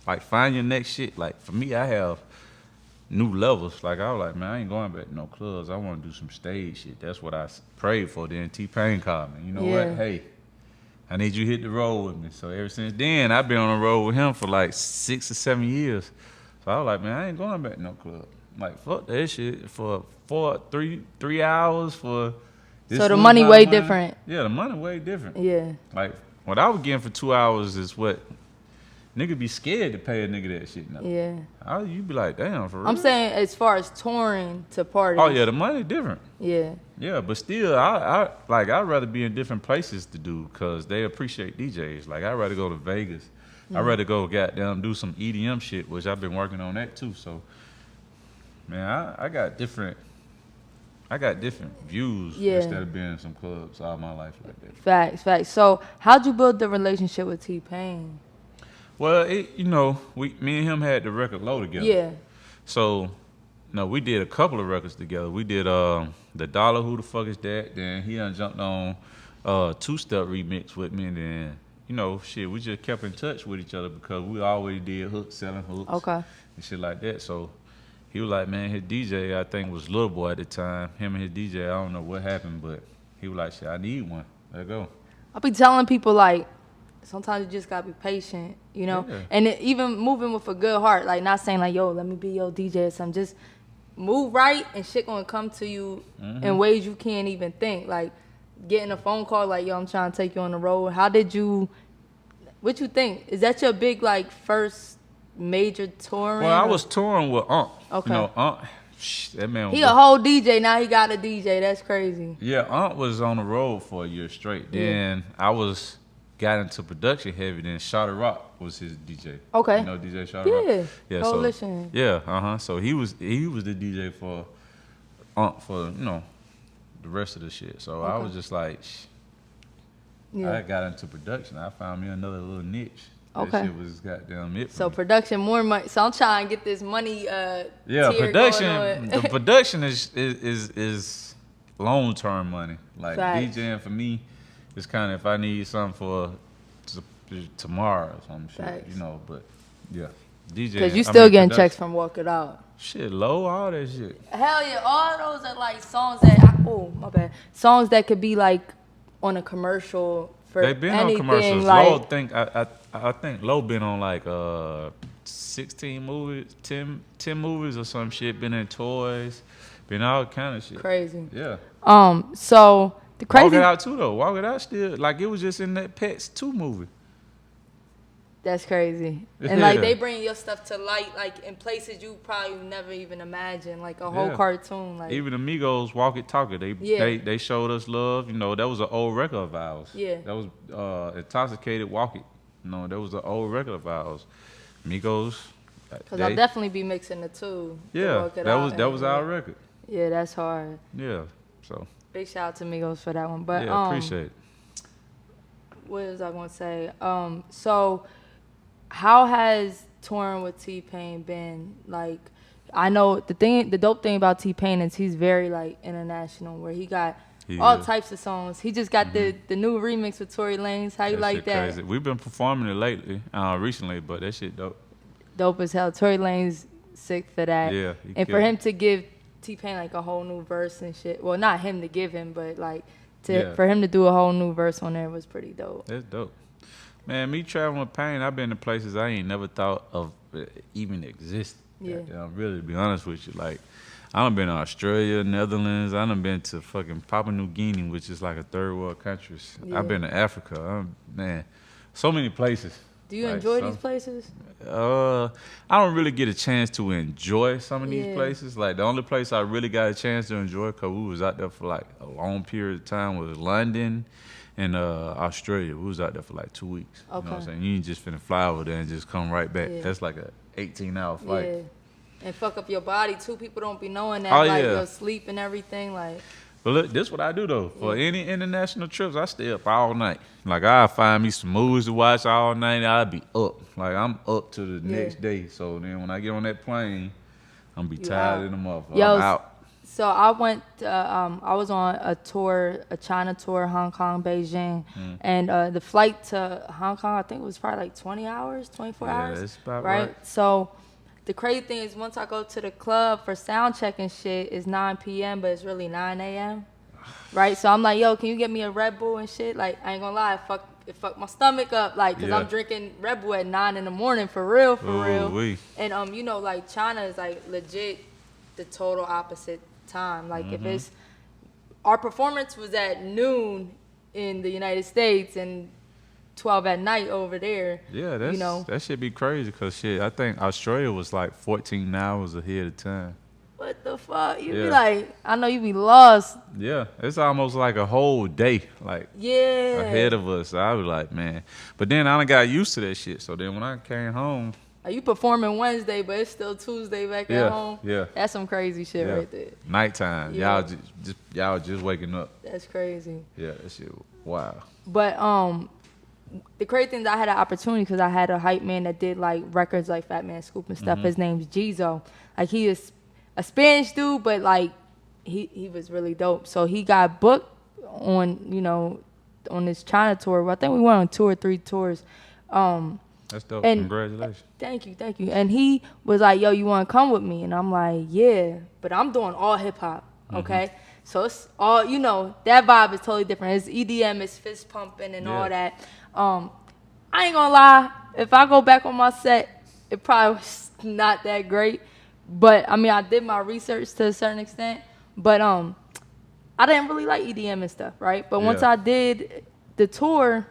like, find your next shit. Like, for me, I have new levels. Like, I was like, man, I ain't going back to no clubs. I want to do some stage shit. That's what I prayed for. Then T-Pain called me. You know what? Hey, I need you to hit the road with me. So ever since then, I've been on the road with him for like 6 or 7 years. So I was like, man, I ain't going back to no club. Like, fuck that shit for 3 hours for this. So the money way different. Yeah, the money way different. Yeah. Like, what I was getting for 2 hours is what nigga be scared to pay a nigga that shit now. Yeah. You be like, damn, for real? I'm saying as far as touring to parties. Oh, yeah, the money different. Yeah. Yeah, but still, I'd rather be in different places to do, because they appreciate DJs. Like, I'd rather go to Vegas. I'd rather go goddamn do some EDM shit, which I've been working on that too. So, man, I got different views instead of being in some clubs all my life like that. Facts. So, how'd you build the relationship with T-Pain? Well, me and him had the record low together. Yeah. So, we did a couple of records together. We did the Dollar Who the Fuck Is That? Then he done jumped on Two-Step remix with me, and then we just kept in touch with each other because we always did selling hooks, and shit like that. So he was like, man, his DJ, I think was Little Boy at the time. Him and his DJ, I don't know what happened, but he was like, shit, I need one. Let go. I be telling people, like, sometimes you just gotta be patient, Yeah. And even moving with a good heart, like not saying like, yo, let me be your DJ or something. Just move right, and shit gonna come to you in ways you can't even think. Like getting a phone call, like, yo, I'm trying to take you on the road. What you think? Is that your big, like, first major touring? Well, I was touring with Unc. Okay. Unc, that man. He a whole DJ, now he got a DJ. That's crazy. Yeah, Unc was on the road for a year straight. Then I got into production heavy. Then Shawty Rock was his DJ. Okay. You know DJ Shawty Rock? Yeah. Coalition. So he was the DJ for Unc for the rest of the shit. So I was just like, I got into production. I found me another little niche. Okay. That shit was goddamn it. So production, more money. So I'm trying to get this money. Yeah, tier production. going on. The production is long term money. Like Facts. DJing for me is kind of if I need something for tomorrow or some shit, Facts. you know. But yeah, DJing. Because you still getting checks from Walk It Out. Shit, low, all that shit. Hell yeah, all those are like songs that my bad. Songs that could be like on a commercial for They been anything. on commercials. Like, I think Low been on like 16 movies, 10 movies or some shit. Been in toys, been all kind of shit. crazy. Yeah. So the crazy. Walk It Out too though. Walk It Out still like it was just in that Pets 2 movie. That's crazy. And like Yeah. they bring your stuff to light, like in places you probably never even imagine, like a whole Yeah. cartoon. Like Even Amigos Walk It Talk It. They showed us love. You know, that was an old record of ours. Yeah. That was Intoxicated Walk It. No, that was an old record of ours. Amigos. Because I'll definitely be mixing the two. Yeah, that was our record. Yeah, that's hard. Yeah. So Big shout out to Migos for that one. But yeah, appreciate it. what was I gonna say? So how has touring with T-Pain been? Like, I know the dope thing about T-Pain is he's very like international, where he got all types of songs. He just got the new remix with Tory Lanez. How you like shit that? Crazy. We've been performing it lately, recently, but that shit dope. Dope as hell. Tory Lanez sick for that. Yeah. And for him to give T-Pain like a whole new verse and shit. Well, not him to give him, but like for him to do a whole new verse on there was pretty dope. That's dope. Man, me traveling with Pain, I've been to places I ain't never thought of even existed. Yeah. I'm really, to be honest with you, like, I done been to Australia, Netherlands. I done been to fucking Papua New Guinea, which is like a third world country. Yeah. I've been to Africa. Man, so many places. Do you enjoy these places? I don't really get a chance to enjoy some of these places. Like, the only place I really got a chance to enjoy, because we was out there for like a long period of time, was London and Australia. We was out there for like 2 weeks. Okay. You know what I'm saying? You ain't just finna fly over there and just come right back. Yeah. That's like a 18-hour flight. Yeah. And fuck up your body too. People don't be knowing that, Oh, like yeah. your sleep and everything. Like, But look, this what I do though. For any international trips, I stay up all night. Like, I'll find me some movies to watch all night. I'll be up. Like, I'm up to the next day. So then when I get on that plane, I'm be tired in the motherfucker. Yo, I'm out. So I went. I was on a tour, a China tour, Hong Kong, Beijing, and the flight to Hong Kong, I think it was probably like 20 hours, 24 hours. Yeah, that's about right. So the crazy thing is, once I go to the club for sound check and shit, it's 9 p.m., but it's really 9 a.m. Right? So I'm like, yo, can you get me a Red Bull and shit? Like, I ain't gonna lie, it fucked my stomach up, like, because I'm drinking Red Bull at 9 in the morning, for real. Ooh-wee. And, you know, like, China is, like, legit the total opposite time. Like, if it's, our performance was at noon in the United States and 12 at night over there. Yeah, you know, that should be crazy, because shit, I think Australia was like 14 hours ahead of time. what the fuck? You be like, I know you be lost. Yeah, it's almost like a whole day, like, ahead of us. I was like, man. But then I done got used to that shit. So then when I came home. Are you performing Wednesday, but it's still Tuesday back at home? Yeah. That's some crazy shit right there. Nighttime. Yeah. Y'all just waking up. That's crazy. Yeah, that shit, wow. But the crazy thing is I had an opportunity because I had a hype man that did like records like Fat Man Scoop and stuff. His name's Gizo. Like, he is a Spanish dude, but like he was really dope. So he got booked on, you know, on this China tour. I think we went on 2 or 3 tours. That's dope. And Congratulations. Thank you. And he was like, yo, you want to come with me? And I'm like, yeah, but I'm doing all hip hop, okay? So it's all, you know, that vibe is totally different. It's EDM, it's fist pumping and all that. I ain't gonna lie, if I go back on my set, it probably was not that great. But I mean, I did my research to a certain extent. But I didn't really like EDM and stuff, right? But once I did the tour,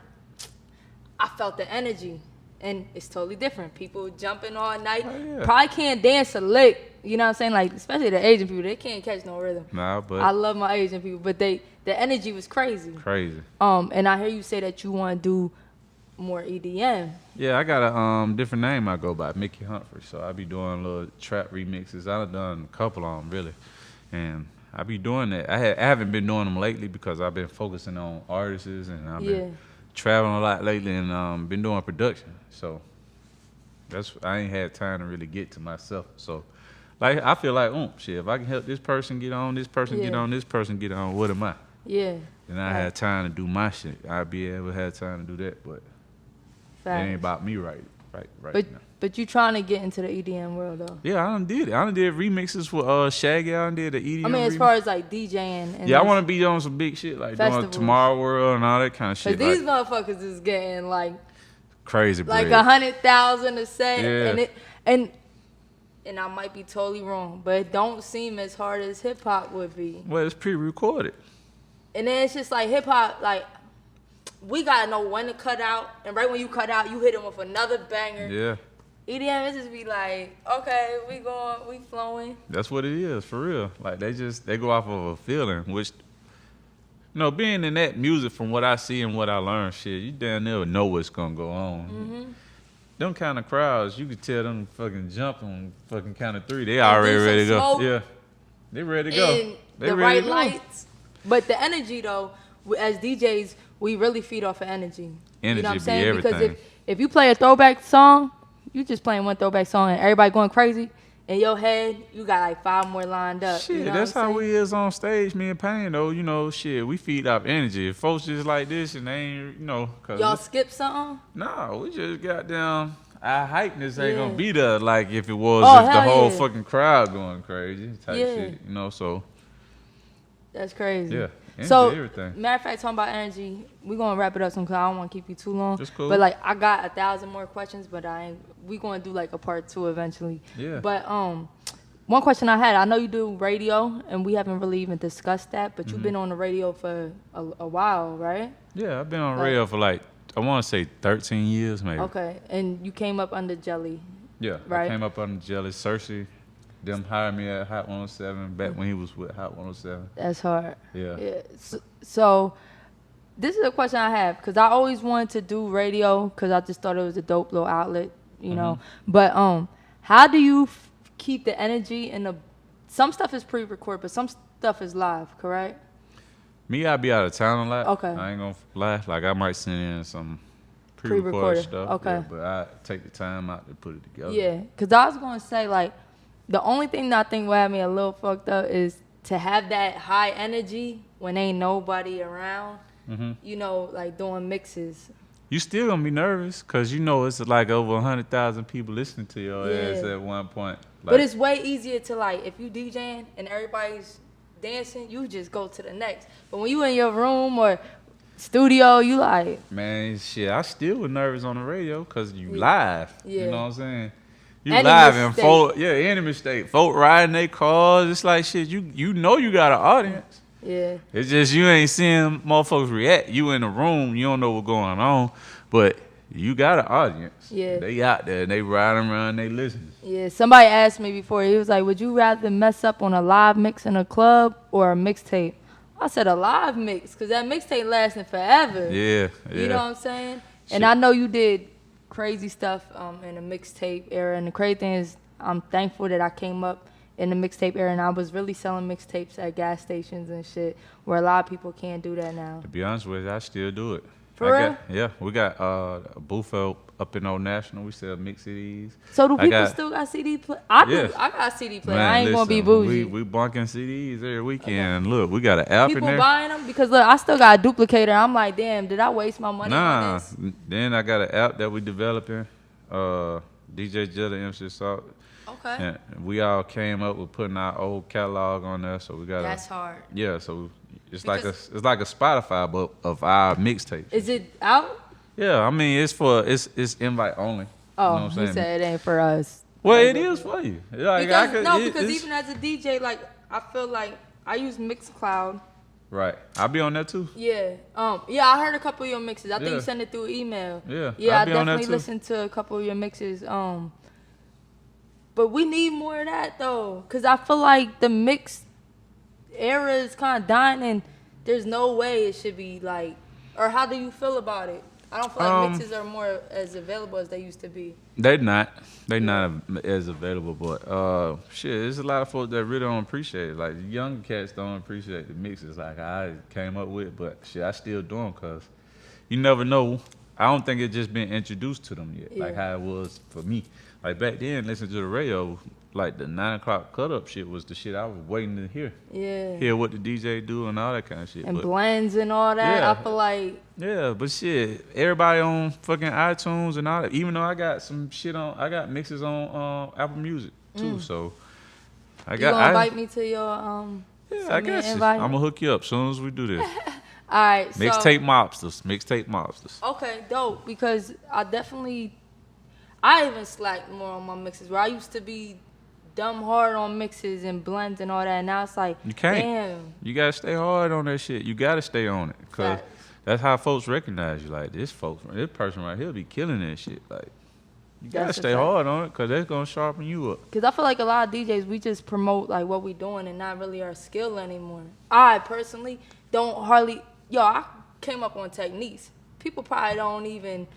I felt the energy. And it's totally different. People jumping all night. Probably can't dance a lick. You know what I'm saying? Like, especially the Asian people, they can't catch no rhythm. Nah, but I love my Asian people, but the energy was crazy. Crazy. And I hear you say that you want to do more EDM. Yeah, I got a different name I go by, Mickey Humphrey. So I be doing little trap remixes. I've done a couple of them, really. And I be doing that. I haven't been doing them lately because I've been focusing on artists, and I've been traveling a lot lately and been doing production. So I ain't had time to really get to myself. So like I feel like, shit, if I can help this person get on, this person get on, this person get on, what am I? Yeah. Then I had time to do my shit. I'd be able to have time to do that, but it ain't about me right now. But you trying to get into the EDM world though? Yeah, I done did it. I done did remixes with Shaggy. I done did the EDM. I mean, as far as like DJing. And I want to be on some big shit like doing Tomorrow World and all that kind of shit. Cause these motherfuckers is getting like crazy, like 100,000 a set, yeah. and I might be totally wrong, but it don't seem as hard as hip hop would be. Well, it's pre-recorded. And then it's just like hip hop, like we gotta know when to cut out, and right when you cut out, you hit them with another banger. Yeah. EDM is just be like, okay, we flowing. That's what it is, for real. Like they go off of a feeling, which, being in that music from what I see and what I learn, shit, you damn near know what's gonna go on. Mm-hmm. Them kind of crowds, you could tell them fucking jump on fucking count of 3. They already ready to go. Yeah, they ready to go. And the right lights. But the energy though, as DJs, we really feed off of energy. Energy, you know what I'm saying? everything. Because if you play a throwback song, you just playing one throwback song and everybody going crazy. In your head, you got like 5 more lined up. Shit, you know that's how we is on stage, me and Payne, though. Shit, we feed off energy. If folks just like this and they ain't, cause y'all skip something? No, we just got down. Our hypeness ain't gonna be there like if it was if the whole fucking crowd going crazy type shit, so. That's crazy. Yeah. Energy, so, everything. matter of fact, talking about energy, we're going to wrap it up soon because I don't want to keep you too long. That's cool. But, like, I got 1,000 more questions, but we going to do, like, a part 2 eventually. Yeah. But one question I had, I know you do radio, and we haven't really even discussed that, but you've been on the radio for a while, right? Yeah, I've been on radio for, like, I want to say 13 years maybe. Okay. And you came up under Jelly. Yeah. Right? I came up under Jelly. Cersei, them hired me at Hot 107 back when he was with Hot 107. That's hard. Yeah. So this is a question I have because I always wanted to do radio because I just thought it was a dope little outlet, you know. But how do you keep the energy and some stuff is pre-recorded, but some stuff is live, correct? Me, I be out of town a lot. Okay. I ain't gonna lie. Like I might send in some pre-recorded stuff. Okay. Yeah, but I take the time out to put it together. Yeah, because I was gonna say like the only thing that I think will have me a little fucked up is to have that high energy when ain't nobody around. Like doing mixes. You still gonna be nervous because it's like over 100,000 people listening to your ass at one point. Like, but it's way easier to like if you DJing and everybody's dancing, you just go to the next. But when you in your room or studio, you like, man, shit, I still was nervous on the radio because you live. Yeah. You know what I'm saying? You Any live and mistake. folk, any mistake. Folk riding their cars. It's like shit. You know you got an audience. yeah. It's just you ain't seeing motherfuckers react. You in the room, you don't know what's going on, but you got an audience. Yeah. They out there, they riding around, they listening. Yeah, somebody asked me before, he was like, would you rather mess up on a live mix in a club or a mixtape? I said a live mix, because that mixtape lasting forever. Yeah. You know what I'm saying? And I know you did crazy stuff in the mixtape era, and the crazy thing is I'm thankful that I came up in the mixtape era, and I was really selling mixtapes at gas stations and shit, where a lot of people can't do that now. To be honest with you, I still do it. For real? We got a booth up in Old National. We sell mix CDs. So do people still got CD play? I do. I got CD player. Man, I ain't gonna be bougie. We bunking CDs every weekend. Okay. Look, we got an app in there. People buying them because look, I still got a duplicator. I'm like, damn, did I waste my money on this? Then I got an app that we developing. DJ Jelly MC Salt. Okay. And we all came up with putting our old catalog on there, so we got. That's hard. Yeah, so it's like a Spotify but of our mixtapes. Is it out? Yeah, I mean it's invite only. Oh, you know what I'm he said it ain't for us. Well, it is for you. Like, because even as a DJ, like I feel like I use Mixcloud. Right, I'll be on there too. Yeah, I heard a couple of your mixes. I think you sent it through email. Yeah, I definitely listened to a couple of your mixes. But we need more of that though, cause I feel like the mix era is kind of dying, and there's no way it should be like. Or how do you feel about it? I don't feel like mixes are more as available as they used to be. They're not as available, but shit, there's a lot of folks that really don't appreciate it. Like the younger cats don't appreciate the mixes like I came up with, but shit, I still do them, cause you never know. I don't think it just been introduced to them yet, like Yeah. how it was for me. Like back then, listening to the radio, like the 9 o'clock cut up shit was the shit I was waiting to hear. Yeah. Hear what the DJ do and all that kind of shit. And but, blends and all that. Yeah. I feel like yeah, but shit, everybody on fucking iTunes and all that. Even though I got some shit on, I got mixes on Apple Music too. So I you got. gonna invite me to your Yeah, send I me an guess I'm invite? gonna hook you up as soon as we do this. All right. So, Mixtape mobsters. okay, dope. Because I even slacked more on my mixes. Where I used to be dumb hard on mixes and blends and all that. And now it's like, You can't. damn. You gotta stay hard on that shit. You gotta stay on it, cause Facts. that's how folks recognize you. Like this person right here be killing that shit. Like you gotta That's a stay fact. hard on it, cause that's gonna sharpen you up. Because I feel like a lot of DJs, we just promote like what we doing and not really our skill anymore. I personally don't hardly, I came up on techniques. People probably don't even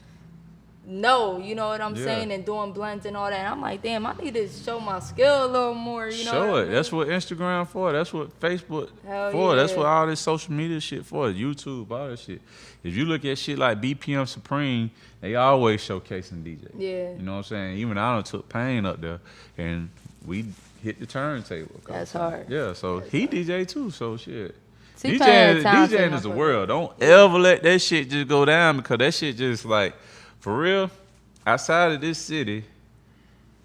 know, you know what I'm Yeah. saying, and doing blends and all that. And I'm like, damn, I need to show my skill a little more, you know Show what I it. mean? That's what Instagram for. That's what Facebook Hell for. That's yeah. what all this social media shit for. YouTube, all that shit. If you look at shit like BPM Supreme, they always showcasing DJ. Yeah. You know what I'm saying? Even I done took Pain up there, and we hit the turntable. a couple That's times. hard. Yeah, so he DJ too, so shit. T-Pain DJing is the motherfucker. world. Don't ever let that shit just go down, because that shit just like, for real, outside of this city,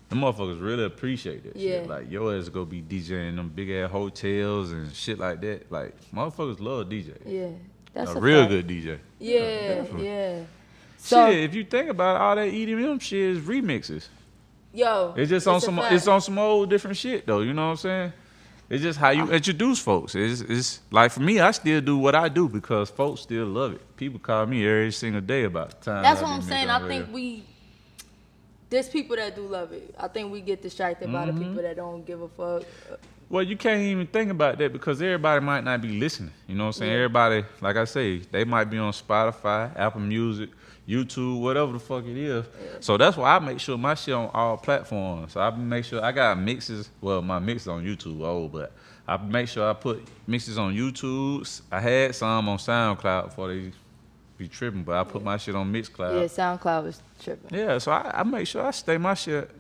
the motherfuckers really appreciate that Yeah. shit. Like, your ass go be DJing them big ass hotels and shit like that. Like, motherfuckers love DJ. Yeah. That's a real fact. good DJ. Yeah, definitely. yeah. So, Shit, if you think about it, all that EDM shit is remixes. yo. It's just on a some fact. it's on some old different shit though, you know what I'm saying? It's just how you introduce folks. It's like, for me, I still do what I do because folks still love it. People call me every single day about the time. That's I what be I'm making saying. on I think radio. there's people that do love it. I think we get distracted by the Mm-hmm. people that don't give a fuck. Well, you can't even think about that because everybody might not be listening. You know what I'm saying? Yeah. Everybody, like I say, they might be on Spotify, Apple Music, YouTube, whatever the fuck it is. So that's why I make sure my shit on all platforms. So I make sure I got mixes. Well, my mixes on YouTube old, but I make sure I put mixes on YouTube. I had some on SoundCloud before they be tripping, but I put my shit on Mixcloud. Yeah, SoundCloud was tripping. Yeah, so I make sure I stay my shit,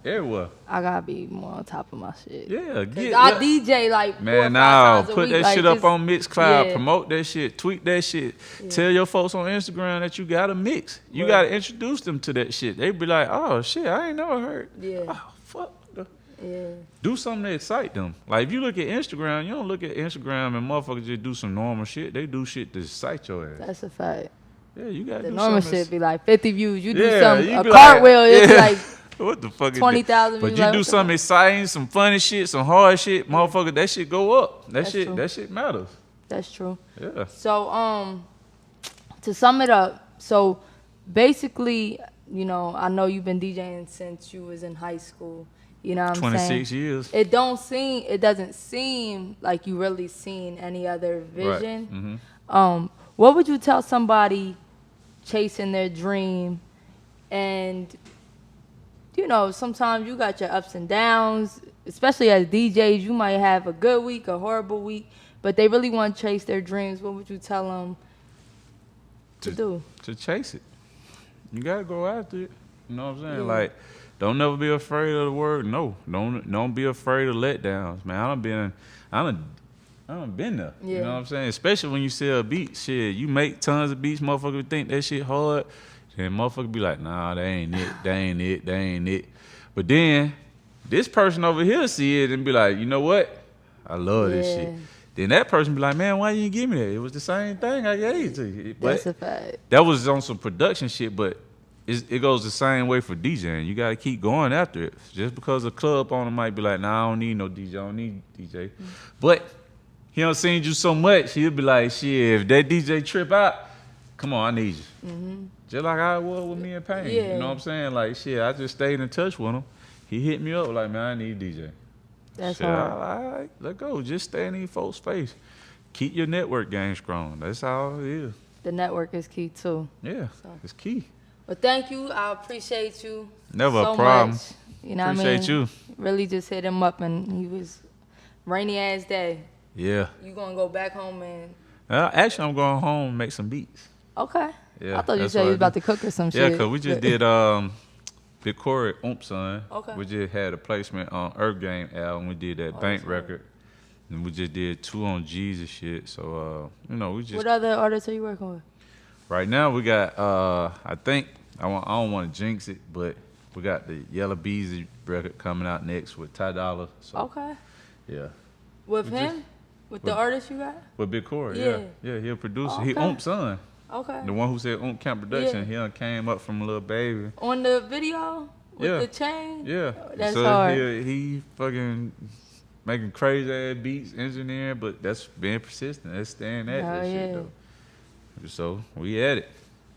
everywhere. I gotta be more on top of my shit. Yeah, Cause I DJ like 4 or 5 Man, now times a put week. that like, shit up just- on Mixcloud, yeah. promote that shit, tweet that shit. Tell your folks on Instagram that you got a mix. You got to introduce them to that shit. They be like, oh shit, I ain't never heard. Yeah. Oh fuck. Yeah. Do something to excite them. Like if you look at Instagram, you don't look at Instagram and motherfuckers just do some normal shit. They do shit to excite your ass. That's a fact. Yeah, you got to The do normal something. shit be like 50 views. You do Yeah, something, you a be cartwheel, like, it'd be yeah. like What the fuck is 20,000 that? But views, you like, do what the something fuck? exciting, some funny shit, some hard shit, motherfucker, that shit go up. That's true. That shit matters. That's true. Yeah. So, to sum it up, so basically, you know, I know you've been DJing since you was in high school. You know what I'm saying? 26 years. It doesn't seem like you really seen any other vision. Mm-hmm. What would you tell somebody chasing their dream? And, you know, sometimes you got your ups and downs, especially as DJs. You might have a good week, a horrible week, but they really want to chase their dreams. What would you tell them to do? To chase it. You gotta go after it. You know what I'm saying? Yeah. Like, don't never be afraid of the word no. Don't be afraid of letdowns, man. I done been there. Yeah. You know what I'm saying? Especially when you sell beats, shit. You make tons of beats, motherfuckers think that shit hard. And motherfuckers be like, nah, that ain't it. But then this person over here see it and be like, you know what? I love this Yeah. shit. Then that person be like, man, why you didn't give me that? It was the same thing I gave to you. That's But a fact. that was on some production shit, but it goes the same way for DJing. You got to keep going after it. Just because a club owner might be like, nah, I don't need no DJ. I don't need DJ. But he don't seen you so much, he'll be like, shit, if that DJ trip out, come on, I need you. Just like I was with me and Payne. Yeah. You know what I'm saying? Like, shit, I just stayed in touch with him. He hit me up like, man, I need a DJ. That's Shit, hard. all right, let go. Just stay in these folks' face. Keep your network game strong. That's all it is. The network is key too. Yeah, it's key. Well, thank you. I appreciate you. Never so a problem. Much. You know what I Appreciate mean? you. Really just hit him up and he was rainy ass day. Yeah. You gonna go back home and Actually, I'm going home and make some beats. Okay. Yeah, I thought you that's said what you I was about do. to cook or some Yeah, shit. cause we just did Big Corey Son. Okay. We just had a placement on Earth Game album. We did that Bank that's record, and we just did 2 on Jesus shit. So you know, we just What other artists are you working with? right now we got I think I don't want to jinx it, but we got the Yellow Beezy record coming out next with Ty Dolla. So Okay. yeah, With We him? just- With the artist you got? with Big Corey. Yeah. Yeah, he a producer. He Okay. Son. Okay. The one who said Camp Production, Yeah. he done came up from a little baby. On the video? With Yeah. the chain? Yeah. That's so hard. He fucking making crazy ass beats, engineering, but that's being persistent. That's staying at Hell that yeah. shit though. So we at it.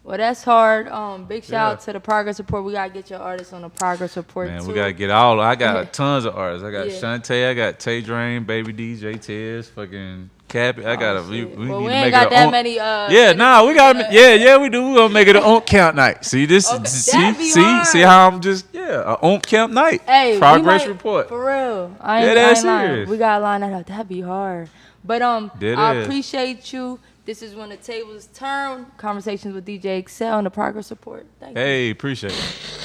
Well, that's hard. Big shout Yeah. out to the Progress Report. We gotta get your artists on the Progress Report Man, too. we gotta get all. I got Yeah. tons of artists. I got Yeah. Shantae, I got Tay Drain, Baby DJ, Tez, fucking Cappy. I got we Shit. need Well, to we make ain't it got a that on- many. Yeah, nah, we got. Yeah, we do. We gonna make it an count night. See this? Okay, that'd be hard. See how I'm just a count night. Hey, Progress we might, report. For real. I Yeah, ain't that's lying. serious. We gotta line that up. That'd be hard. But That I is. appreciate you. This is when the tables turn. Conversations with DJ eXeL on the Progress Report. Thank you. Hey, appreciate it.